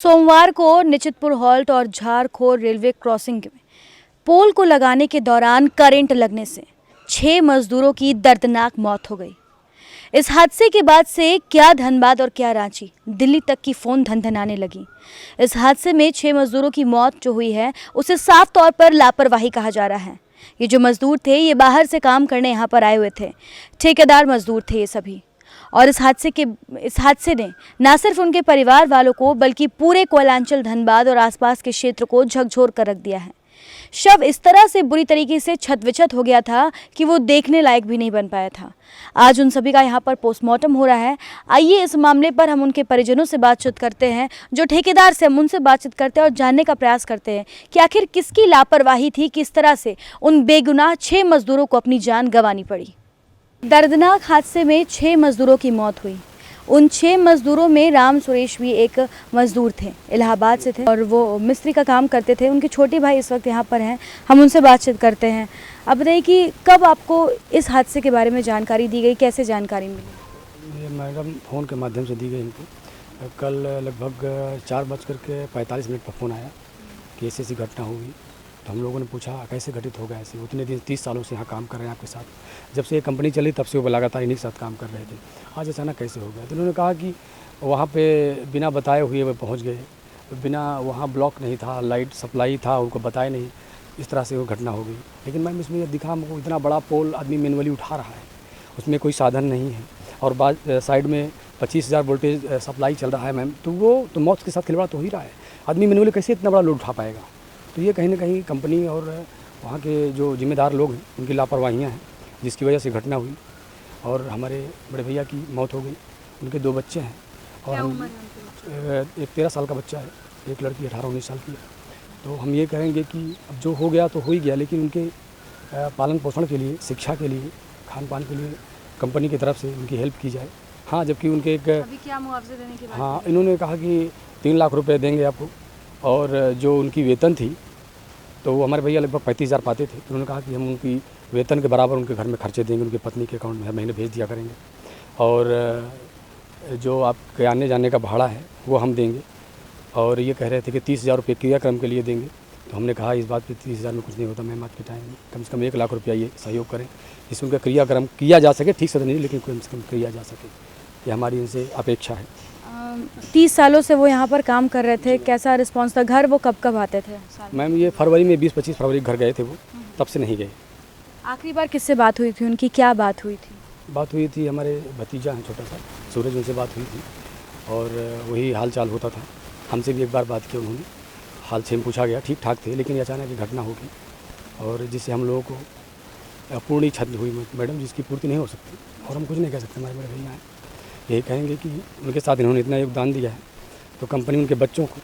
सोमवार को निचितपुर हॉल्ट और झारखोर रेलवे क्रॉसिंग में पोल को लगाने के दौरान करंट लगने से 6 मजदूरों की दर्दनाक मौत हो गई। इस हादसे के बाद से क्या धनबाद और क्या रांची, दिल्ली तक की फोन धनधनाने लगी। इस हादसे में 6 मजदूरों की मौत जो हुई है उसे साफ तौर पर लापरवाही कहा जा रहा है। ये जो मजदूर थे ये बाहर से काम करने यहाँ पर आए हुए थे, ठेकेदार मजदूर थे ये सभी। और इस हादसे ने न सिर्फ उनके परिवार वालों को बल्कि पूरे कोयलांचल, धनबाद और आसपास के क्षेत्र को झकझोर कर रख दिया है। शव इस तरह से बुरी तरीके से छत-विछत हो गया था कि वो देखने लायक भी नहीं बन पाया था। आज उन सभी का यहाँ पर पोस्टमार्टम हो रहा है। आइए इस मामले पर हम उनके परिजनों से बातचीत करते हैं, जो ठेकेदार से हम उनसे बातचीत करते हैं और जानने का प्रयास करते हैं कि आखिर किसकी लापरवाही थी, किस तरह से उन बेगुनाह 6 मजदूरों को अपनी जान गंवानी पड़ी। दर्दनाक हादसे में 6 मजदूरों की मौत हुई। उन 6 मजदूरों में राम सुरेश भी एक मजदूर थे, इलाहाबाद से थे और वो मिस्त्री का काम करते थे। उनके छोटे भाई इस वक्त यहाँ पर हैं, हम उनसे बातचीत करते हैं। आप बताइए कि कब आपको इस हादसे के बारे में जानकारी दी गई, कैसे जानकारी मिली? ये मैडम फ़ोन के माध्यम से दी गई इनको। कल लगभग 4:45 पर फ़ोन आया कि ऐसी घटना हुई। तो हम लोगों ने पूछा कैसे घटित हो गया ऐसे, उतने दिन 30 सालों से यहाँ काम कर रहे हैं आपके साथ, जब से ये कंपनी चली तब से वो लगातार इन्हीं के साथ काम कर रहे थे, आज अचानक कैसे हो गया। तो उन्होंने कहा कि वहाँ पे बिना बताए हुए वो पहुँच गए, बिना वहाँ ब्लॉक नहीं था, लाइट सप्लाई था, उनको बताए नहीं, इस तरह से वो घटना हो गई। लेकिन मैम इसमें यह दिखा हमको इतना बड़ा पोल आदमी मैनुअली उठा रहा है, उसमें कोई साधन नहीं है और बाद साइड में 25,000 वोल्टेज सप्लाई चल रहा है मैम, तो वो तो मौत के साथ खिलवाड़ तो हो ही रहा है। आदमी मैनुअली कैसे इतना बड़ा लोड उठा पाएगा? तो ये कहीं ना कहीं कंपनी और वहाँ के जो जिम्मेदार लोग हैं उनकी लापरवाहियाँ हैं, जिसकी वजह से घटना हुई और हमारे बड़े भैया की मौत हो गई। उनके 2 बच्चे हैं और एक 13 साल का बच्चा है, एक लड़की 18-19 साल की है। तो हम ये कहेंगे कि अब जो हो गया तो हो ही गया, लेकिन उनके पालन पोषण के लिए, शिक्षा के लिए, खान पान के लिए कंपनी की तरफ से उनकी हेल्प की जाए। हाँ, जबकि उनके एक अभी क्या मुआवजे देने की बात? हाँ, इन्होंने कहा कि 3 लाख रुपए देंगे आपको, और जो उनकी वेतन थी तो वो हमारे भैया लगभग 35,000 पाते थे। तो उन्होंने कहा कि हम उनकी वेतन के बराबर उनके घर में खर्चे देंगे, उनकी पत्नी के अकाउंट में हर महीने भेज दिया करेंगे, और जो आपके आने जाने का भाड़ा है वो हम देंगे। और ये कह रहे थे कि 30,000 रुपये क्रियाक्रम के लिए देंगे। तो हमने कहा इस बात पे 30,000 में कुछ नहीं होता मैम, आज के टाइम में कम से कम 1 लाख रुपया ये सहयोग करें, जिसमें उनका क्रियाक्रम किया जा सके। ठीक से नहीं, लेकिन कम से कम किया जा सके, ये हमारी इनसे अपेक्षा है। 30 सालों से वो यहाँ पर काम कर रहे थे, कैसा रिस्पांस था? घर वो कब आते थे? मैम ये फरवरी में 20-25 फरवरी घर गए थे वो, तब से नहीं गए। आखिरी बार किससे बात हुई थी उनकी, क्या बात हुई थी? बात हुई थी, हमारे भतीजा हैं छोटा सा सूरज, उनसे बात हुई थी और वही हाल चाल होता था। हमसे भी एक बार बात की उन्होंने, हाल छेम पूछा गया, ठीक ठाक थे, लेकिन अचानक ये घटना हो गई और जिससे हम लोगों को पूर्ण क्षति हुई मैडम, जिसकी पूर्ति नहीं हो सकती। और हम कुछ नहीं कह सकते, हमारे बड़े भैया हैं, यही कहेंगे कि उनके साथ इन्होंने इतना योगदान दिया है तो कंपनी उनके बच्चों को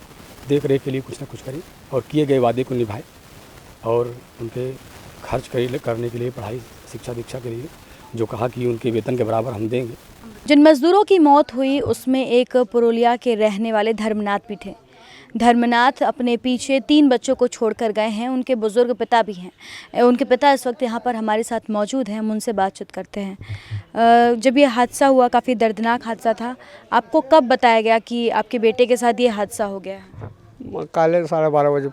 देख रेख के लिए कुछ ना कुछ करे और किए गए वादे को निभाए और उनके खर्च करने के लिए, पढ़ाई शिक्षा दीक्षा के लिए जो कहा कि उनके वेतन के बराबर हम देंगे। जिन मजदूरों की मौत हुई उसमें एक पुरुलिया के रहने वाले धर्मनाथ भी थे। धर्मनाथ अपने पीछे 3 बच्चों को छोड़कर गए हैं, उनके बुजुर्ग पिता भी हैं। उनके पिता इस वक्त यहाँ पर हमारे साथ मौजूद हैं, हम उनसे बातचीत करते हैं। जब ये हादसा हुआ, काफ़ी दर्दनाक हादसा था, आपको कब बताया गया कि आपके बेटे के साथ ये हादसा हो गया है? काले 12:30 बजे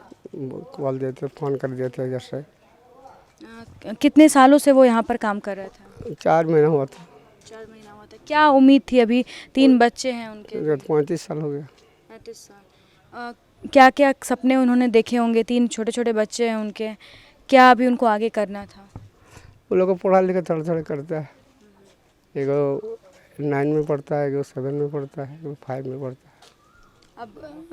कॉल देते, फ़ोन कर देते। जैसे कितने सालों से वो यहाँ पर काम कर रहे थे? 4 महीना हुआ था। 4 महीना हुआ था। क्या उम्मीद थी? अभी 3 बच्चे हैं उनके। 35 साल हो गया। 35 साल। क्या क्या सपने उन्होंने देखे होंगे? 3 छोटे छोटे बच्चे हैं उनके, क्या अभी उनको आगे करना था? वो लोग को पढ़ा लिखा थोड़ा करता है। एगो 9 में पढ़ता है, एगो 7 में पढ़ता है, एगो 5 में पढ़ता है। अब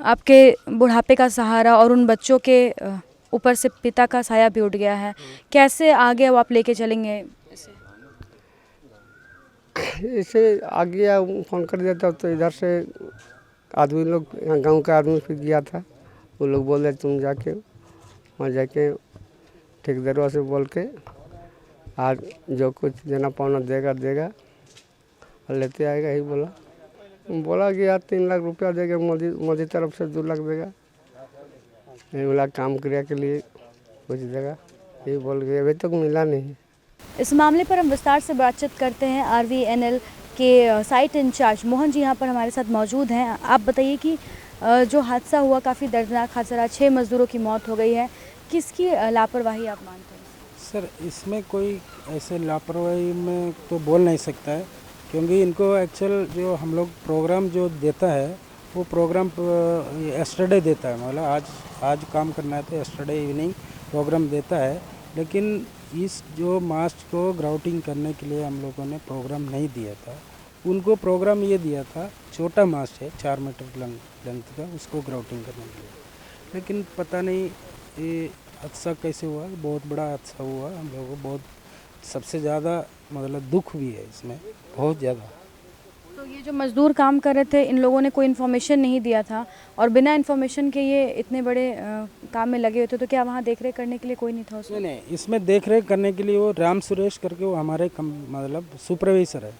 आपके बुढ़ापे का सहारा और उन बच्चों के ऊपर से पिता का साया भी उठ गया है, कैसे आगे अब आप लेके चलेंगे इसे? इसे आगे फ़ोन कर देता तो इधर से आदमी लोग, यहाँ गांव का आदमी फिर गया था, वो लोग बोले तुम जाके वहाँ जाके ठेकेदारों से बोल के आज जो कुछ देना पाना देगा और लेते आएगा। ही बोला कि यार 3 लाख रुपया देगा, मोदी तरफ से 2 लाख देगा, नहीं बोला काम क्रिया के लिए कुछ देगा, यही बोल के अभी तक मिला नहीं। इस मामले पर हम विस्तार से बातचीत करते हैं। RVNL के साइट इंचार्ज मोहन जी यहाँ पर हमारे साथ मौजूद हैं। आप बताइए कि जो हादसा हुआ काफ़ी दर्दनाक हादसा रहा, 6 मज़दूरों की मौत हो गई है, किसकी लापरवाही आप मानते हैं? सर इसमें कोई ऐसे लापरवाही में तो बोल नहीं सकता है, क्योंकि इनको एक्चुअल जो हम लोग प्रोग्राम जो देता है वो प्रोग्राम यस्टरडे देता है, मतलब आज काम करना है तो यस्टरडे इवनिंग प्रोग्राम देता है। लेकिन इस जो मास्ट को ग्राउटिंग करने के लिए हम लोगों ने प्रोग्राम नहीं दिया था, उनको प्रोग्राम ये दिया था, छोटा मास्ट है 4 मीटर लेंथ का, उसको ग्राउटिंग करने के लिए। लेकिन पता नहीं ये हादसा कैसे हुआ, बहुत बड़ा हादसा हुआ, हम लोगों को बहुत सबसे ज़्यादा मतलब दुख भी है इसमें, बहुत ज़्यादा। तो ये जो मज़दूर काम कर रहे थे, इन लोगों ने कोई इन्फॉर्मेशन नहीं दिया था और बिना इन्फॉर्मेशन के ये इतने बड़े काम में लगे हुए थे, तो क्या वहाँ देख रेख करने के लिए कोई नहीं था उसमें? नहीं, इसमें देख रेख करने के लिए वो राम सुरेश करके वो हमारे मतलब सुपरवाइज़र है,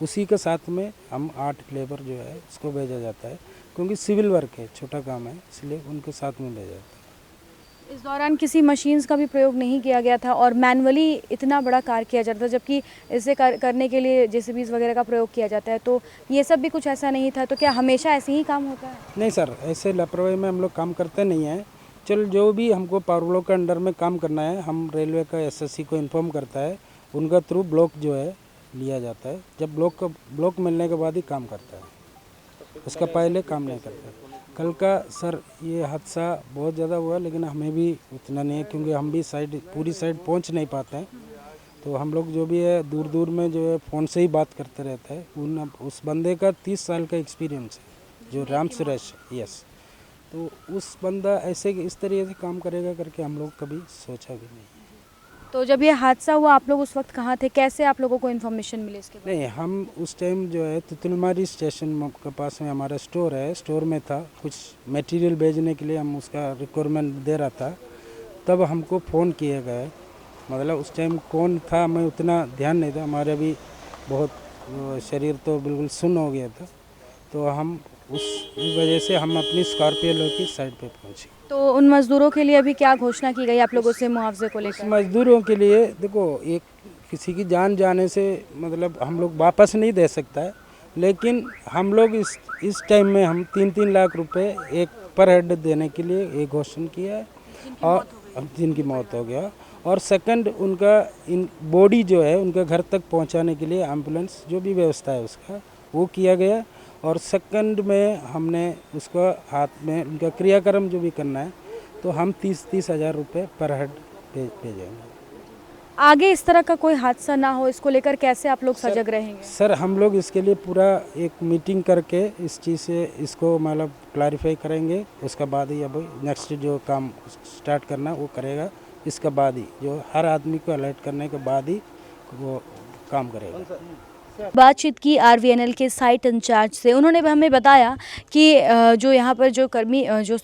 उसी के साथ में हम 8 लेबर जो है उसको भेजा जाता है, क्योंकि सिविल वर्क है, छोटा काम है, इसलिए उनके साथ में भेजा जाता है। इस दौरान किसी मशीन्स का भी प्रयोग नहीं किया गया था और मैनुअली इतना बड़ा कार्य किया जाता था, जबकि इसे करने के लिए जेसीबीज वगैरह का प्रयोग किया जाता है, तो ये सब भी कुछ ऐसा नहीं था। तो क्या हमेशा ऐसे ही काम होता है? नहीं सर, ऐसे लापरवाही में हम लोग काम करते नहीं हैं। चल जो भी हमको पावर ब्लॉक के अंडर में काम करना है, हम रेलवे का एसएससी को इन्फॉर्म करता है, उनका थ्रू ब्लॉक जो है लिया जाता है, जब ब्लॉक मिलने के बाद ही काम करता है, उसका पहले काम नहीं करता। कल का सर ये हादसा बहुत ज़्यादा हुआ, लेकिन हमें भी उतना नहीं है, क्योंकि हम भी पूरी साइड पहुंच नहीं पाते हैं, तो हम लोग जो भी है दूर दूर में जो है फ़ोन से ही बात करते रहते हैं। उस बंदे का 30 साल का एक्सपीरियंस है, जो राम सुरेश, यस, तो उस बंदा ऐसे इस तरीके से काम करेगा करके हम लोग कभी सोचा भी नहीं। तो जब ये हादसा हुआ, आप लोग उस वक्त कहाँ थे? कैसे आप लोगों को इन्फॉर्मेशन मिली इसके बारे में? नहीं, हम उस टाइम जो है तितुलमारी स्टेशन के पास में हमारा स्टोर है, स्टोर में था, कुछ मटेरियल भेजने के लिए हम उसका रिक्वायरमेंट दे रहा था, तब हमको फ़ोन किया गया। मतलब उस टाइम कौन था हमें उतना ध्यान नहीं था, हमारा भी बहुत शरीर तो बिल्कुल सुन्न हो गया था, तो हम उस वजह से हम अपनी स्कॉर्पियो लेके साइड पे पहुँचे। तो उन मज़दूरों के लिए अभी क्या घोषणा की गई आप लोगों से मुआवजे को उस लेकर? मजदूरों के लिए देखो, एक किसी की जान जाने से मतलब हम लोग वापस नहीं दे सकता है, लेकिन हम लोग इस टाइम में हम 3-3 लाख रुपए एक पर हेड देने के लिए एक घोषणा किया है, और जिनकी मौत हो गया, और सेकंड उनका इन बॉडी जो है उनके घर तक पहुंचाने के लिए एम्बुलेंस जो भी व्यवस्था है उसका वो किया गया, और सेकंड में हमने उसका हाथ में उनका क्रियाक्रम जो भी करना है, तो हम 30 हज़ार रुपये पर हेड भेजेंगे। आगे इस तरह का कोई हादसा ना हो, इसको लेकर कैसे आप लोग सजग रहेंगे? सर हम लोग इसके लिए पूरा एक मीटिंग करके इस चीज़ से इसको मतलब क्लैरिफाई करेंगे, उसके बाद ही अब नेक्स्ट जो काम स्टार्ट करना वो करेगा, इसके बाद ही जो हर आदमी को अलर्ट करने के बाद ही वो काम करेगा। बातचीत की आरवीएनएल के साइट इंचार्ज से, उन्होंने हमें बताया कि जो यहाँ पर जो कर्मी जो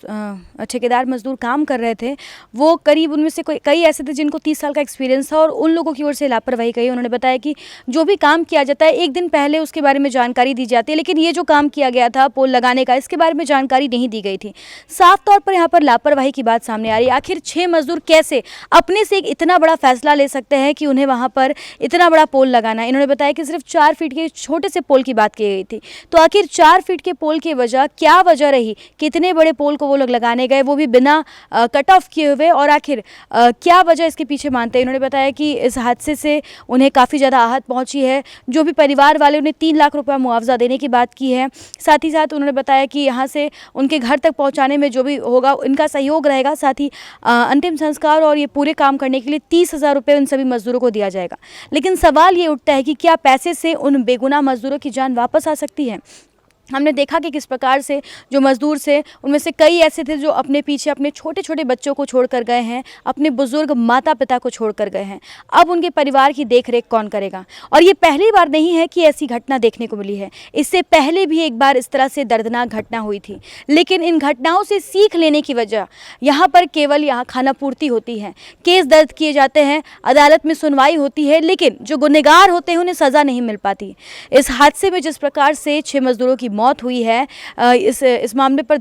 ठेकेदार मजदूर काम कर रहे थे, वो करीब उनमें से कई ऐसे थे जिनको 30 साल का एक्सपीरियंस था और उन लोगों की ओर से लापरवाही कही। उन्होंने बताया कि जो भी काम किया जाता है, एक दिन पहले उसके बारे में जानकारी दी जाती है, लेकिन ये जो काम किया गया था पोल लगाने का, इसके बारे में जानकारी नहीं दी गई थी। साफ तौर पर यहाँ पर लापरवाही की बात सामने आ रही है। आखिर 6 मजदूर कैसे अपने से एक इतना बड़ा फैसला ले सकते हैं कि उन्हें वहाँ पर इतना बड़ा पोल लगाना है? इन्होंने बताया कि सिर्फ 4 फीट के छोटे से पोल की बात की गई थी, तो आखिर 4 फीट के पोल की क्या वजह रही कि इतने बड़े पोल को वो लोग लगाने गए, वो भी बिना कट ऑफ किए हुए, और आखिर क्या वजह इसके पीछे मानते हैं? उन्होंने बताया कि इस हादसे से उन्हें काफ़ी ज़्यादा आहत पहुंची है, जो भी परिवार वाले उन्हें 3 लाख रुपया मुआवजा देने की बात की है। साथ ही साथ उन्होंने बताया कि यहाँ से उनके घर तक पहुँचाने में जो भी होगा इनका सहयोग रहेगा, साथ ही अंतिम संस्कार और ये पूरे काम करने के लिए 30,000 रुपये उन सभी मजदूरों को दिया जाएगा। लेकिन सवाल ये उठता है कि क्या पैसे से उन बेगुनाह मजदूरों की जान वापस आ सकती है? हमने देखा कि किस प्रकार से जो मजदूर से उनमें से कई ऐसे थे जो अपने पीछे अपने छोटे छोटे बच्चों को छोड़ कर गए हैं, अपने बुजुर्ग माता पिता को छोड़ कर गए हैं। अब उनके परिवार की देखरेख कौन करेगा? और ये पहली बार नहीं है कि ऐसी घटना देखने को मिली है, इससे पहले भी एक बार इस तरह से दर्दनाक घटना हुई थी। लेकिन इन घटनाओं से सीख लेने की वजह यहाँ पर केवल यहाँ खानापूर्ति होती है, केस दर्ज किए जाते हैं, अदालत में सुनवाई होती है, लेकिन जो गुनहगार होते हैं उन्हें सज़ा नहीं मिल पाती। इस हादसे में जिस प्रकार से 6 मजदूरों की मौत हुई है, इस मामले पर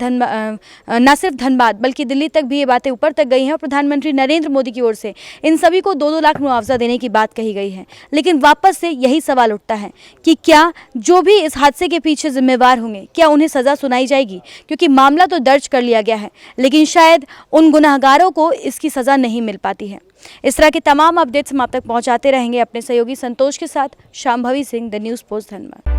न सिर्फ धनबाद बल्कि दिल्ली तक भी ये बातें ऊपर तक गई हैं और प्रधानमंत्री नरेंद्र मोदी की ओर से इन सभी को 2-2 लाख मुआवजा देने की बात कही गई है। लेकिन वापस से यही सवाल उठता है कि क्या जो भी इस हादसे के पीछे जिम्मेवार होंगे, क्या उन्हें सजा सुनाई जाएगी? क्योंकि मामला तो दर्ज कर लिया गया है, लेकिन शायद उन गुनहगारों को इसकी सजा नहीं मिल पाती है। इस तरह के तमाम अपडेट्स हम आप तक पहुंचाते रहेंगे अपने सहयोगी संतोष के साथ। Shambhavi Singh, the news post, Dhanbad.